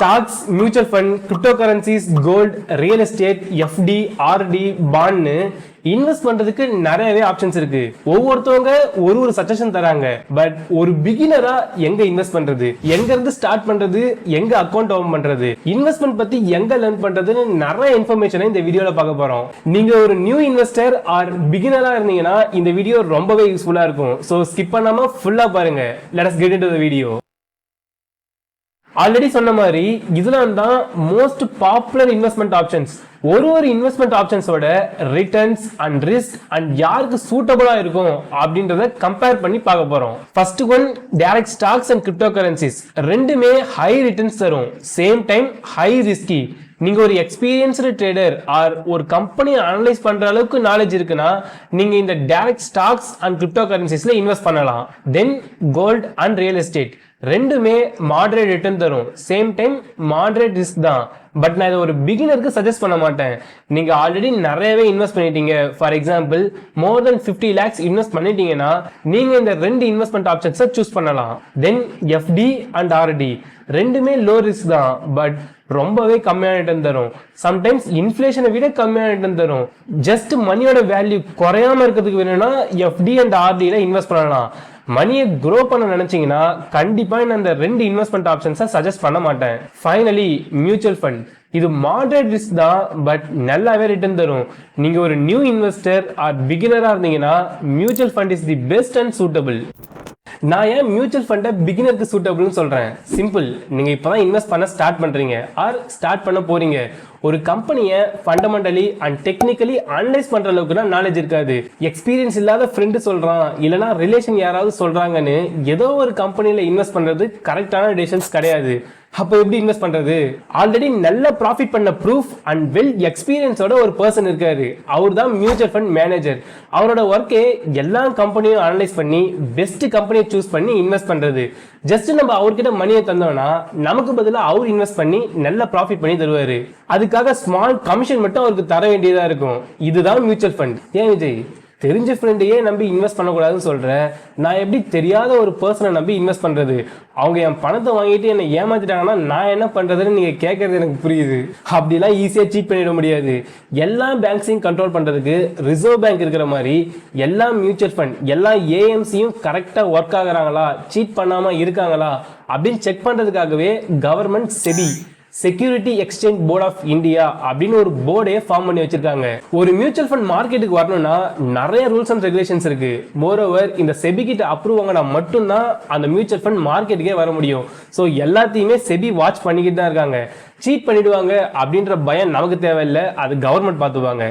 Stocks, mutual fund, cryptocurrencies, gold, real estate, FD, RD, bond invest பண்றதுக்கு நிறையவே options இருக்கு. ஒவ்வொருத்தவங்க ஒரு சஜஷன் தராங்க. பட் ஒரு பிகினரா எங்க இன்வெஸ்ட் பண்றது, எங்க இருந்து ஸ்டார்ட் பண்றது, எங்க அக்கௌண்ட் ஓபன் பண்றது, இன்வெஸ்ட்மெண்ட் பத்தி எங்க லேர்ன் பண்றதுன்னு நிறைய இன்ஃபர்மேஷனை இந்த வீடியோல பார்க்க போறோம். நீங்க ஒரு நியூ இன்வெஸ்டர் ஆர் பிகினரா இருந்தீங்கன்னா இந்த வீடியோ ரொம்பவே யூஸ்ஃபுல்லா இருக்கும். சோ ஸ்கிப் பண்ணாம ஃபுல்லா பாருங்க. Let us get into the video. Already சொன்ன மாதிரி இதெல்லாம் தான் மோஸ்ட் பாப்புலர் இன்வெஸ்ட்மெண்ட் ஆப்ஷன்ஸ். ஒரு இன்வெஸ்ட்மெண்ட் ஆப்ஷன்ஸோட ரிட்டர்ன்ஸ் அண்ட் ரிஸ்க் அண்ட் யாருக்கு சூட்டபிளா இருக்கும் அப்படின்றத கம்பேர் பண்ணி பார்க்க போறோம். First one, direct stocks and cryptocurrencies. ரெண்டுமே ஹை ரிட்டர்ன்ஸ் தரும், சேம் டைம் ஹை ரிஸ்கி. நீங்க ஒரு எக்ஸ்பீரியன்ஸ்டு ட்ரேடர் ஆர் ஒரு கம்பெனி அனலைஸ் பண்ற அளவுக்கு நாலேஜ் இருக்குன்னா நீங்க இந்த டைரக்ட் ஸ்டாக்ஸ் அண்ட் கிரிப்டோ கரன்சிஸ்ல இன்வெஸ்ட் பண்ணலாம். தென் கோல்ட் அண்ட் ரியல் எஸ்டேட் ரெண்டுமே மாடரேட் ரிட்டர்ன் தரும், சேம் டைம் மாடரேட் ரிஸ்க் தான். பட் நான் இதை ஒரு பிகினருக்கு சஜஸ்ட் பண்ண மாட்டேன். நீங்க ஆல்ரெடி நிறையவே இன்வெஸ்ட் பண்ணிட்டீங்க, for example more than 50 lakhs invest பண்ணிட்டீங்கன்னா நீங்க இந்த ரெண்டு இன்வெஸ்ட்மெண்ட் ஆப்ஷன்ஸை சூஸ் பண்ணலாம். தென் எஃப்டி அண்ட் ஆர்டி ரெண்டுமே லோ ரிஸ்க் தான், பட் ரொம்பவே கம்மியான ரிட்டர்ன் தரும். சம்டைம்ஸ் இன்ஃபிளேஷனை விட கம்மியான ரிட்டர்ன் தரும். ஜஸ்ட் மணியோட வேல்யூ குறையாம இருக்கிறதுக்கு வேணும்னா எஃப்டி அண்ட் ஆர்டில இன்வெஸ்ட் பண்ணலாம். மணியை க்ரோ பண்ண நினைச்சீங்கன்னா கண்டிப்பா நான் இந்த ரெண்டு இன்வெஸ்ட்மெண்ட் ஆப்ஷன்ஸை சஜஸ்ட் பண்ண மாட்டேன். Finally mutual fund. இது மாடரேட் ரிஸ்க் தான், பட் நல்லாவே ரிட்டர்ன் தரும். நீங்க ஒரு நியூ இன்வெஸ்டர் ஆர் பிகினரா இருந்தீங்கன்னா mutual fund is the best and suitable. நான் ஏன் மியூச்சுவல் ஃபண்டை பிகினருக்கு சூட்டபிள்னு சொல்றேன்? சிம்பிள். நீங்க இப்பதான் இன்வெஸ்ட் பண்ண ஸ்டார்ட் பண்றீங்க ஆர் ஸ்டார்ட் பண்ண போறீங்க. ஒரு கம்பெனியை ஃபண்டமெண்டலி அண்ட் டெக்னிக்கலி அனலைஸ் பண்ற அளவுக்கு தான் நாலேஜ் இருக்காது. எக்ஸ்பீரியன்ஸ் இல்லாத ஃப்ரெண்டு சொல்றான் இல்லைனா ரிலேஷன் யாராவது சொல்றாங்கன்னு ஏதோ ஒரு கம்பெனியில இன்வெஸ்ட் பண்றது கரெக்டான டிசிஷன்ஸ் கிடையாது. அப்ப எப்படி இன்வெஸ்ட் பண்றது? ஆல்ரெடி நல்ல ப்ராஃபிட் பண்ண ப்ரூஃப் அண்ட் வெல் எக்ஸ்பீரியன்ஸோட ஒரு பர்சன் இருக்காரு, அவர் தான் மியூச்சுவல் ஃபண்ட் மேனேஜர். அவரோட ஒர்க்கே எல்லா கம்பெனியும் அனலைஸ் பண்ணி பெஸ்ட் கம்பெனியை சூஸ் பண்ணி இன்வெஸ்ட் பண்றது. ஜஸ்ட் நம்ம அவர்கிட்ட மணியை தந்தோம்னா நமக்கு பதிலாக அவர் இன்வெஸ்ட் பண்ணி நல்ல ப்ராஃபிட் பண்ணி தருவாரு. அதுக்காக ஸ்மால் கமிஷன் மட்டும் அவருக்கு தர வேண்டியதா இருக்கும். இதுதான் மியூச்சுவல் ஃபண்ட். ஏன் விஜய், தெரிஞ்ச ஃப்ரெண்டையே நம்பி இன்வெஸ்ட் பண்ணக்கூடாதுன்னு சொல்றேன், நான் எப்படி தெரியாத ஒரு பர்சனை நம்பி இன்வெஸ்ட் பண்றது? அவங்க என் பணத்தை வாங்கிட்டு என்னை ஏமாத்திட்டாங்கன்னா நான் என்ன பண்றதுன்னு நீங்க கேட்கறது எனக்கு புரியுது. அப்படிலாம் ஈஸியா சீட் பண்ணிட முடியாது. எல்லா பேங்க்ஸையும் கண்ட்ரோல் பண்றதுக்கு ரிசர்வ் பேங்க் இருக்கிற மாதிரி எல்லா மியூச்சுவல் ஃபண்ட் எல்லா ஏஎம்சியும் கரெக்டா ஒர்க் ஆகுறாங்களா, சீட் பண்ணாம இருக்காங்களா அப்படின்னு செக் பண்றதுக்காகவே government SEBI, security exchange board of India அப்படின்னு ஒரு போர்டே ஃபார்ம் பண்ணி வச்சிருக்காங்க. ஒரு மியூச்சுவல் ஃபண்ட் மார்க்கெட்டுக்கு வரணும்னா நிறைய ரூல்ஸ் அண்ட் ரெகுலேஷன்ஸ் இருக்கு. மோரோவர் இந்த செபி கிட்ட அப்ரூவ் வாங்கினா மட்டும்தான் அந்த மியூச்சுவல் ஃபண்ட் மார்க்கெட்டுக்கே வர முடியும். ஸோ எல்லாத்தையுமே செபி வாட்ச் பண்ணிக்கிட்டு தான் இருக்காங்க. சீட் பண்ணிடுவாங்க அப்படின்ற பயம் நமக்கு தேவையில்லை, அது கவர்மெண்ட் பார்த்துவாங்க.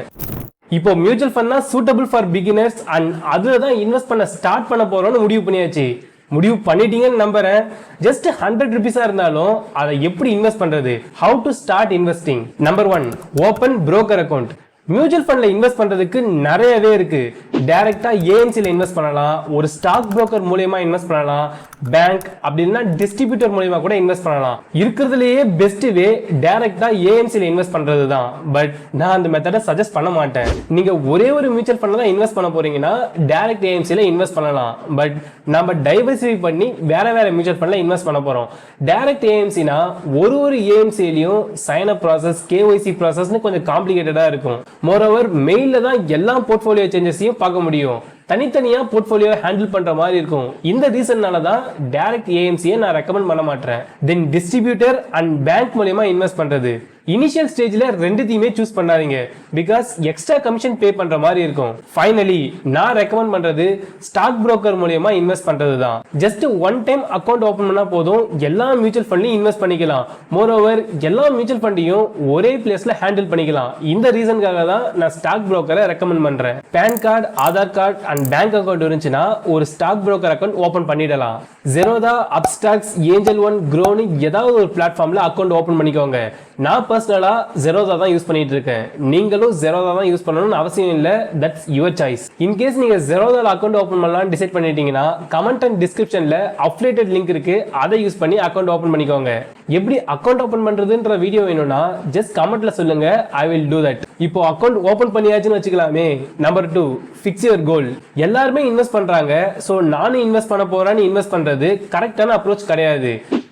இப்போ மியூச்சுவல் ஃபண்ட்னா சூட்டபிள் ஃபார் பிகினர்ஸ் அண்ட் அதுல தான் இன்வெஸ்ட் பண்ண ஸ்டார்ட் பண்ண போறோம்னு முடிவு பண்ணியாச்சு. முடிவு பண்ணிட்டீங்கன்னு நம்புறேன். ஜஸ்ட் 100 rupees இருந்தாலும் அதை எப்படி இன்வெஸ்ட் பண்றது? How to start investing? Number 1, open broker account. Mutual ஃபண்ட்ல இன்வெஸ்ட் பண்றதுக்கு நிறையவே இருக்கு. டைரக்டா ஏஎம்சில இன்வெஸ்ட் பண்ணலாம், ஒரு ஸ்டாக் புரோக்கர் மூலமா இன்வெஸ்ட் பண்ணலாம், பேங்க் அப்படின்னா டிஸ்ட்ரிபியூட்டர் மூலமா கூட இன்வெஸ்ட் பண்ணலாம். இருக்கிறதுலயே பெஸ்ட் வே டைரக்டா ஏஎம்சில இன்வெஸ்ட் பண்றது தான். பட் நான் அந்த மெத்தடை சஜஸ்ட் பண்ண மாட்டேன். நீங்க ஒரே ஒரு மியூச்சுவல் ஃபண்ட்ல தான் இன்வெஸ்ட் பண்ண போறீங்கன்னா டைரக்ட் ஏஎம்சில இன்வெஸ்ட் பண்ணலாம். பட் நம்ம டைவர்சிஃபை பண்ணி வேற மியூச்சுவல் ஃபண்ட்ல இன்வெஸ்ட் பண்ண போறோம். டைரக்ட் ஏஎம்சினா ஒரு ஏஎம்சிலையும் சைன் அப் ப்ராசஸ், கேஒய்சி ப்ராசஸ்னு கொஞ்சம் காம்ப்ளிகேட்டடா இருக்கும். மோரோவர் மெயில்ல தான் எல்லா போர்ட்ஃபோலியோ சேஞ்சஸையும் பார்க்க முடியும். தனித்தனியா போர்ட்ஃபோலியோ ஹேண்டில் பண்ற மாதிரி இருக்கும். இந்த ரீசன்னால தான் டைரக்ட் ஏஎம்சியை நான் ரெக்கமெண்ட் பண்ண மாட்டேன். தென் டிஸ்ட்ரிபியூட்டர் அண்ட் பேங்க் மூலமா இன்வெஸ்ட் பண்றது. இனிஷியல் ஸ்டேஜ்ல ரெண்டுத்தையுமே சூஸ் பண்ணாதீங்க, பிகாஸ் எக்ஸ்ட்ரா கமிஷன் பே பண்ற மாதிரி இருக்கும். ஃபைனலி நான் ரெக்கமெண்ட் பண்றது ஸ்டாக் புரோக்கர் மூலமா இன்வெஸ்ட் பண்றது தான். Just one time account open பண்ணா போதும், எல்லா மியூச்சுவல் ஃபண்ட்லயும் இன்வெஸ்ட் பண்ணிக்கலாம். மோரோவர் எல்லா மியூச்சுவல் ஃபண்டையும் ஒரே பிளேஸ்ல ஹேண்டில் பண்ணிக்கலாம். இந்த ரீசனுக்காக தான் நான் ஸ்டாக் புரோக்கரை ரெக்கமெண்ட் பண்றேன். PAN card, Aadhaar card and bank account இருந்துச்சுன்னா ஒரு ஸ்டாக் புரோக்கர் அக்கௌண்ட் ஓபன் பண்ணிடலாம். ஜெரோதா, அப்ஸ்டாக்ஸ், ஏஞ்சல் ஒன், க்ரோனு ஏதாவது ஒரு பிளாட்ஃபார்ம்ல அக்கௌண்ட் ஓபன் பண்ணிக்கோங்க. நான் பர்சனலா ஜெரோதா தான் யூஸ் பண்ணிட்டு இருக்கேன். நீங்களும் ஜெரோதா தான் யூஸ் பண்ணணும்னு அவசியம் இல்லை. That's your choice. இன்கேஸ் நீங்க ஜெரோதால அக்கௌண்ட் ஓபன் பண்ணலாம்னு டிசைட் பண்ணிட்டீங்கன்னா கமெண்ட் அண்ட் டிஸ்கிரிப்ஷன்ல அஃபிலியேட்டட் லிங்க் இருக்கு, அதை யூஸ் பண்ணி அக்கௌண்ட் ஓபன் பண்ணிக்கோங்க. எப்படி அக்கௌண்ட் ஓபன் பண்றதுன்ற வீடியோ வேணும்னா ஜஸ்ட் கமெண்ட்ல சொல்லுங்க, ஐ வில் டூ தட். இப்போ அக்கௌண்ட் ஓபன் பண்ணியாச்சுன்னு வச்சுக்கலாமே. Number 2, fix your goal. எல்லாருமே இன்வெஸ்ட் பண்றாங்க, சோ நானும் இன்வெஸ்ட் பண்ண போறேன்னு இன்வெஸ்ட் பண்றது கரெக்டான அப்ரோச் கிடையாது.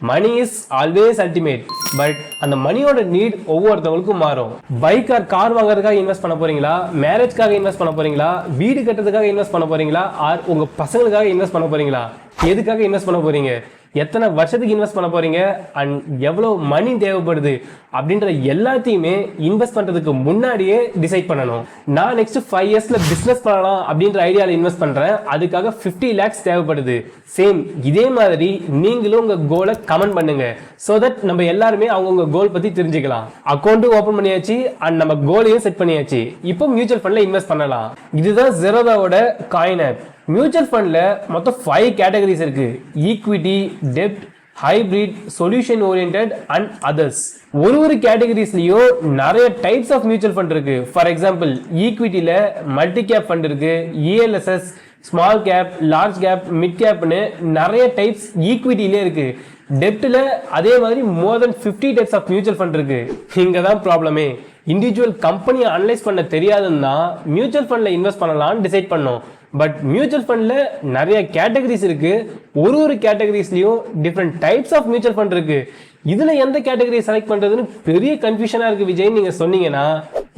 Money is always ultimate. But அந்த மணியோட நீட் ஒவ்வொருத்தவங்களுக்கும் மாறும். பைக் ஆர் கார் வாங்குறதுக்காக இன்வெஸ்ட் பண்ண போறீங்களா, மேரேஜ்க்காக இன்வெஸ்ட் பண்ண போறீங்களா, வீடு கட்டுறதுக்காக இன்வெஸ்ட் பண்ண போறீங்களா, ஆர் உங்க பசங்களுக்காக இன்வெஸ்ட் பண்ண போறீங்களா, எதுக்காக இன்வெஸ்ட் பண்ண போறீங்க, எத்தனை வருஷத்துக்கு இன்வெஸ்ட் பண்ண போறீங்க, அண்ட் எவ்வளவு மணி தேவைப்படுது அப்படின்ற எல்லாத்தையுமே இன்வெஸ்ட் பண்றதுக்கு முன்னாடியே டிசைட் பண்ணணும். நான் நெக்ஸ்ட் 5 இயர்ஸ்ல பிசினஸ் பண்ணலாம் அப்படின்ற ஐடியால இன்வெஸ்ட் பண்றேன், அதுக்காக 50 lakhs தேவைப்படுது. சேம் இதே மாதிரி நீங்களும் உங்க கோலை கமெண்ட் பண்ணுங்க. சோ தட் நம்ம எல்லாருமே அவங்க கோல் பத்தி தெரிஞ்சுக்கலாம். அக்கௌண்ட் ஓபன் பண்ணியாச்சு அண்ட் நம்ம கோலையும் செட் பண்ணியாச்சு. இப்போ மியூச்சுவல் ஃபண்ட்ல இன்வெஸ்ட் பண்ணலாம். இதுதான் ஜெரோதாவோட காயின் ஆப். மியூச்சுவல் ஃபண்ட்ல மொத்தம் 5 கேட்டகரிஸ் இருக்கு. ஈக்விட்டி, டெப்ட், hybrid, solution oriented and others. ஒரு கேட்டகரிஸ்லயும் நிறைய டைப்ஸ் ஆஃப் மியூச்சுவல் ஃபண்ட் இருக்கு. ஃபார் எக்ஸாம்பிள் ஈக்விட்டில மல்டி கேப் ஃபண்ட் இருக்கு, ELSS, small cap, large cap, mid கேப்னு நிறைய டைப்ஸ் ஈக்விட்டிலே இருக்கு. டெப்ட்ல அதே மாதிரி more than 50 types of mutual fund இருக்கு. இங்க தான் ப்ராப்ளமே. இண்டிவிஜுவல் கம்பெனியை அனலைஸ் பண்ண தெரியாதுன்னா மியூச்சுவல் ஃபண்ட்ல இன்வெஸ்ட் பண்ணலாம்னு டிசைட் பண்ணோம். பட் மியூச்சுவல் ஃபண்ட்ல நிறைய கேட்டகரிஸ் இருக்கு. ஒரு கேட்டகரிஸ்லயும் different types of mutual fund இருக்கு. இதுல எந்த கேட்டகரி செலக்ட் பண்றதுன்னு பெரிய கன்ஃபியூஷனா இருக்கு விஜய் நீங்க சொன்னீங்கன்னா,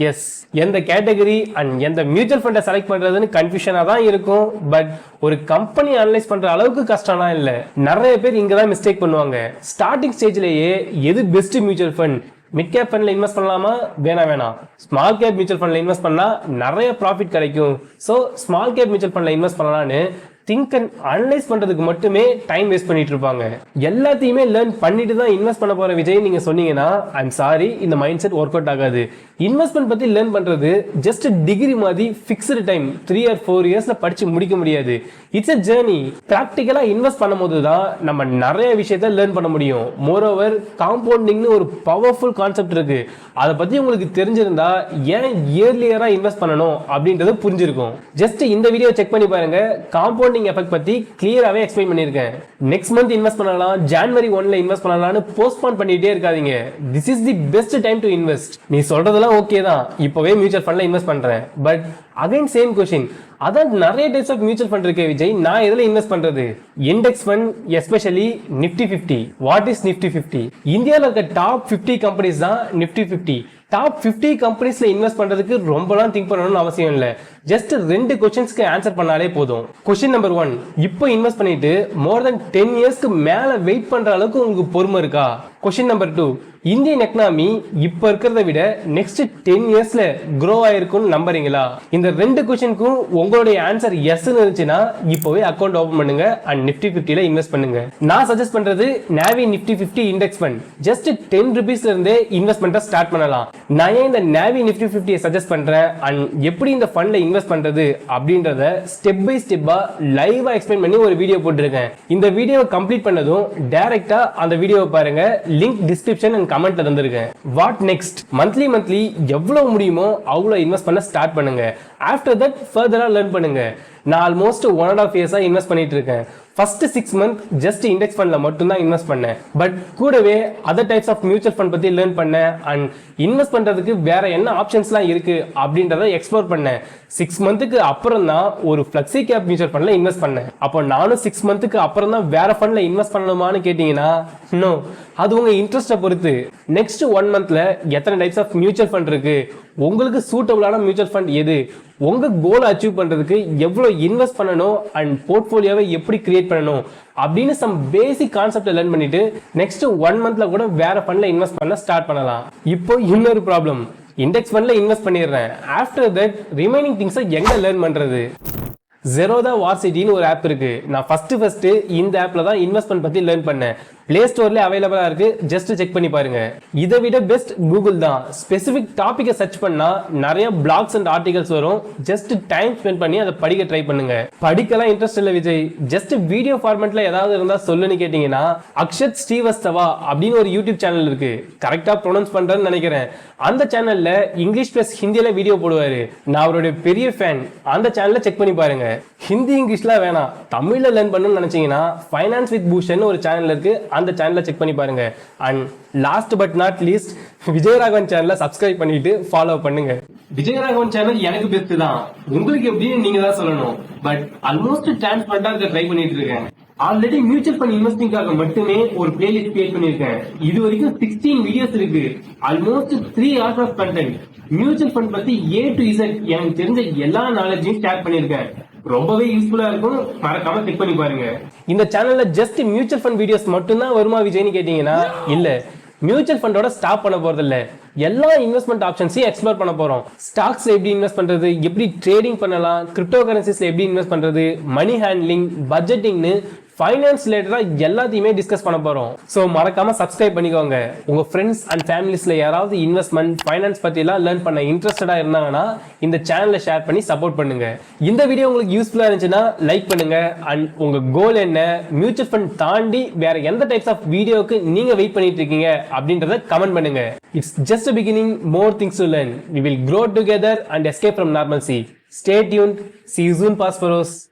எஸ், எந்த கேட்டகரி அண்ட் எந்த மியூச்சுவல் ஃபண்டை செலக்ட் பண்றதுன்னு கன்ஃபியூஷனா தான் இருக்கும். பட் ஒரு கம்பெனி அனலைஸ் பண்ற அளவுக்கு கஷ்டம்லாம் இல்ல. நிறைய பேர் இங்க தான் மிஸ்டேக் பண்ணுவாங்க. ஸ்டார்டிங் ஸ்டேஜ்லயே எது best mutual fund, mid cap ஃபண்ட்ல இன்வெஸ்ட் பண்ணலாமா, வேணாம், ஸ்மால் கேப் மியூச்சுவல் ஃபண்ட்ல இன்வெஸ்ட் பண்ணா நிறைய ப்ராஃபிட் கிடைக்கும், சோ ஸ்மால் கேப் மியூச்சுவல் ஃபண்ட்ல இன்வெஸ்ட் பண்ணலாம்னு திங்க் அண்ட் அனலைஸ் பண்றதுக்கு மட்டுமே டைம் வேஸ்ட் பண்ணிட்டு இருப்பாங்க. எல்லாத்தையுமே லேர்ன் பண்ணிட்டு தான் இன்வெஸ்ட் பண்ண போற விஜய் நீங்க சொன்னீங்கன்னா, ஐம் சாரி, இந்த மைண்ட் செட் ஒர்க் அவுட் ஆகாது. இன்வெஸ்ட்மெண்ட் பத்தி லேர்ன் பண்றது ஜஸ்ட் டிகிரி மாதிரி ஃபிக்ஸ்டு டைம் 3 or 4 இயர்ஸ்ல படிச்சு முடிக்க முடியாது. It's a journey. பிராக்டிகலா இன்வெஸ்ட் பண்ணும்போது தான் நம்ம நிறைய விஷயத்த லேர்ன் பண்ண முடியும். மோரோவர் காம்பவுண்டிங்னு ஒரு பவர்ஃபுல் கான்செப்ட் இருக்கு. அதை பத்தி உங்களுக்கு தெரிஞ்சிருந்தா ஏன் இயர்லியரா இன்வெஸ்ட் பண்ணணும் அப்படின்றது புரிஞ்சிருக்கும். ஜஸ்ட் இந்த வீடியோ செக் பண்ணி பாருங்க. காம்பவுண்டிங் எஃபெக்ட் பத்தி கிளியராவே எக்ஸ்பிளைன் பண்ணிருக்கேன். நெக்ஸ்ட் மந்த் இன்வெஸ்ட் பண்ணலாம், ஜனவரி 1ல இன்வெஸ்ட் பண்ணலாம்னு போஸ்ட்போன் பண்ணிட்டே இருக்காதீங்க. This is the best time to invest. நீ சொல்றதெல்லாம் ஓகே தான், இப்பவே மியூச்சுவல் ஃபண்ட்ல இன்வெஸ்ட் பண்றேன். பட் அகைன் சேம் क्वेश्चन, அதான் நிறைய டைப்ஸ் ஆஃப் மியூச்சுவல் ஃபண்ட் இருக்கு விஜய், நான் எதுல இன்வெஸ்ட் பண்றது? Index fund, especially Nifty 50. What is Nifty 50? இந்தியாவில் இருக்க டாப் 50 கம்பெனிஸ் தான் நிஃப்டி 50. டாப் 50 கம்பெனிஸ்ல இன்வெஸ்ட் பண்றதுக்கு ரொம்பலாம் திங்க் பண்ணணும்னு அவசியம் இல்லை. ஜஸ்ட் 2 क्वेश्चंसக்கு ஆன்சர் பண்ணாலே போதும். क्वेश्चन நம்பர் 1, இப்போ இன்வெஸ்ட் பண்ணிட்டு மோர் தென் 10 இயர்ஸ்க்கு மேல வெயிட் பண்ற அளவுக்கு உங்களுக்கு பொறுமை இருக்கா? क्वेश्चन நம்பர் 2, இந்தியன் எக்கனாமி இப்ப இருக்கிறத விட நெக்ஸ்ட் 10 இயர்ஸ்ல க்ரோ ஆயிருக்கும்னு நம்புறீங்களா? இந்த 2 क्वेश्चनக்கும் உங்களுடைய ஆன்சர் எஸ்ன்னு இருந்துச்சுன்னா இப்பவே அக்கவுண்ட் ஓபன் பண்ணுங்க அண்ட் நிஃப்டி 50ல இன்வெஸ்ட் பண்ணுங்க. நான் சஜஸ்ட் பண்றது நாவி நிஃப்டி 50 இண்டெக்ஸ் ஃபண்ட். ஜஸ்ட் 10 ரூபீஸ்ல இருந்தே இன்வெஸ்ட்மெண்ட்டை ஸ்டார்ட் பண்ணலாம். நான் ஏன் இந்த நாவி நிஃப்டி 50 சஜஸ்ட் பண்றேன் அண்ட் எப்படி இந்த ஃபண்ட்ல இன்வெஸ்ட் பண்றது அப்படின்றத ஸ்டெப் பை ஸ்டெப்பா லைவா எக்ஸ்பிளைன் பண்ணி ஒரு வீடியோ போட்டுருக்கேன். இந்த வீடியோவை கம்ப்ளீட் பண்ணதும் டைரக்டா அந்த வீடியோவை பாருங்க. லிங்க் டிஸ்கிரிப்ஷன் அண்ட் கமெண்ட்ல தந்திருக்கேன். What next? மந்த்லி எவ்வளவு முடியுமோ அவ்வளவு இன்வெஸ்ட் பண்ண ஸ்டார்ட் பண்ணுங்க. ஆஃப்டர் தட் ஃபர்தரா லேர்ன் பண்ணுங்க. நான் ஆல்மோஸ்ட் 1.5 இயர்ஸா இன்வெஸ்ட் பண்ணிட்டு இருக்கேன். ஃபர்ஸ்ட் 6 மந்த் ஜஸ்ட் இண்டெக்ஸ் ஃபண்ட்ல மட்டும் தான் இன்வெஸ்ட் பண்ணேன். பட் கூடவே other types of mutual fund பத்தி லேர்ன் பண்ணேன் அண்ட் இன்வெஸ்ட் பண்றதுக்கு வேற என்ன ஆப்ஷன்ஸ்லாம் இருக்கு அப்படின்றத எக்ஸ்ப்ளோர் பண்ணேன். 6 மந்த்துக்கு அப்புறம் தான் ஒரு ஃபிளெக்ஸி கேப் மியூச்சுவல் ஃபண்ட்ல இன்வெஸ்ட் பண்ணேன். அப்போ நானும் 6 மந்த்துக்கு அப்புறம் தான் வேற ஃபண்ட்ல இன்வெஸ்ட் பண்ணணுமான்னு கேட்டீங்கன்னா, நோ, அது உங்க இன்ட்ரெஸ்ட்டை பொறுத்து. நெக்ஸ்ட் 1 மந்த்ல எத்தனை டைப்ஸ் ஆஃப் மியூச்சுவல் ஃபண்ட் இருக்கு, உங்களுக்கு சூட்டபிளான மியூச்சுவல் ஃபண்ட் எது, உங்க கோலை அச்சீவ் பண்றதுக்கு எவ்வளவு இன்வெஸ்ட் பண்ணணும் அண்ட் போர்ட்ஃபோலியோவை எப்படி கிரியேட் பண்ணணும் அப்படின்னு சம் பேசிக் கான்செப்ட் லேர்ன் பண்ணிட்டு நெக்ஸ்ட் 1 மந்த்ல கூட வேற ஃபண்ட்ல இன்வெஸ்ட் பண்ண ஸ்டார்ட் பண்ணலாம். இப்போ இன்னொரு ப்ராப்ளம், இண்டெக்ஸ் ஃபண்ட்ல இன்வெஸ்ட் பண்ணிடுறேன். ஆஃப்டர் தட் ரிமைனிங் திங்ஸை எங்க லேர்ன் பண்றது? ஜெரோதா வார்சிட்டின்னு ஒரு ஆப் இருக்கு. நான் ஃபர்ஸ்ட் இந்த ஆப்ல தான் இன்வெஸ்ட்மெண்ட் பத்தி லேர்ன் பண்ணேன். பிளே ஸ்டோர்ல அவைலபிளா இருக்கு, ஜஸ்ட் செக் பண்ணி பாருங்க. இதை விட பெஸ்ட் கூகுள் தான். ஸ்பெசிபிக் டாபிக்கை சர்ச் பண்ணா நிறைய பிளாக்ஸ் அண்ட் ஆர்டிகல்ஸ் வரும். ஜஸ்ட் டைம் ஸ்பெண்ட் பண்ணி அதை படிக்க ட்ரை பண்ணுங்க. படிக்கலாம் இன்ட்ரெஸ்ட் இல்லை விஜய், ஜஸ்ட் வீடியோ ஃபார்மேட்ல ஏதாவது இருந்தா சொல்லுன்னு கேட்டீங்கன்னா, அக்ஷத் ஸ்ரீவஸ்தவா அப்படின்னு ஒரு யூடியூப் சேனல் இருக்கு. கரெக்டா ப்ரொனவுன்ஸ் பண்றேன்னு நினைக்கிறேன். அந்த சேனல்ல இங்கிலீஷ் பிளஸ் ஹிந்தியில வீடியோ போடுவாரு. நான் அவருடைய பெரிய ஃபேன். அந்த சேனல்ல செக் பண்ணி பாருங்க. ஹிந்தி இங்கிலீஷ்லாம் வேணாம், தமிழ்ல லேர்ன் பண்ணணும்னு நினைச்சீங்கன்னா ஃபைனான்ஸ் வித் பூஷன் ஒரு சேனல் இருக்கு. அந்த சேனலை செக் பண்ணி பாருங்க. And last but not least, Vijayaraghavan சேனலை சப்ஸ்கிரைப் பண்ணிட்டு ஃபாலோ பண்ணுங்க. விஜயராகவன் சேனல் எனக்கு பெஸ்ட் தான், உங்களுக்கு எப்படின்னு நீங்க தான் சொல்லணும். பட் ஆல்மோஸ்ட் டிரான்ஸ்பரண்டா இருக்க ட்ரை பண்ணிட்டு இருக்கேன். ஆல்ரெடி மியூச்சுவல் ஃபண்ட் இன்வெஸ்டிங்காக மட்டுமே ஒரு பிளேலிஸ்ட் கிரியேட் பண்ணிருக்கேன். இது வரைக்கும் 16 வீடியோஸ் இருக்கு. Almost 3 hours of content. Mutual fund பத்தி A to Z எனக்கு தெரிஞ்ச எல்லா நாலேஜையும் ஷேர் பண்ணிருக்கேன். ரொம்பவே யூஸ்ஃபுல்லா இருக்கும். மறக்காம செக் பண்ணி பாருங்க. இந்த சேனல்ல ஜஸ்ட் மியூச்சுவல் ஃபண்ட் வீடியோஸ் மட்டும் தான் வருமா விஜய்னு கேட்டீங்கன்னா இல்ல. மியூச்சுவல் ஃபண்டோட ஸ்டாப் பண்ண போறது இல்ல. எல்லா இன்வெஸ்ட்மெண்ட் ஆப்ஷன்ஸையும் எக்ஸ்ப்ளோர் பண்ண போறோம். ஸ்டாக்ஸ்ல எப்படி இன்வெஸ்ட் பண்றது, எப்படி ட்ரேடிங் பண்ணலாம், கிரிப்டோ கரன்சிஸ்ல எப்படி இன்வெஸ்ட் பண்றது, மணி ஹேண்ட்லிங், பட்ஜெட்டிங்னு ஃபைனான்ஸ் ரிலேட்டடா எல்லாத்தையுமே டிஸ்கஸ் பண்ண போறோம். சோ மறக்காம சப்ஸ்கிரைப் பண்ணிக்கோங்க. உங்க ஃப்ரெண்ட்ஸ் அண்ட் ஃபேமிலிஸ்ல யாராவது இன்வெஸ்ட்மெண்ட் ஃபைனான்ஸ் பத்தி எல்லாம் லேர்ன் பண்ண இன்ட்ரெஸ்டடா இருந்தாங்கன்னா இந்த சேனலை ஷேர் பண்ணி சப்போர்ட் பண்ணுங்க. இந்த வீடியோ உங்களுக்கு யூஸ்ஃபுல்லா இருந்துச்சுன்னா லைக் பண்ணுங்க. அண்ட் உங்க கோல் என்ன, மியூச்சுவல் ஃபண்ட் தாண்டி வேற எந்த டைப்ஸ் ஆஃப் வீடியோக்கு நீங்க வெயிட் பண்ணிட்டு இருக்கீங்க அப்படின்றத கமெண்ட் பண்ணுங்க. It's just a beginning, more things to learn. We will grow together and escape from normalcy. Stay tuned. See you soon, Prosperous.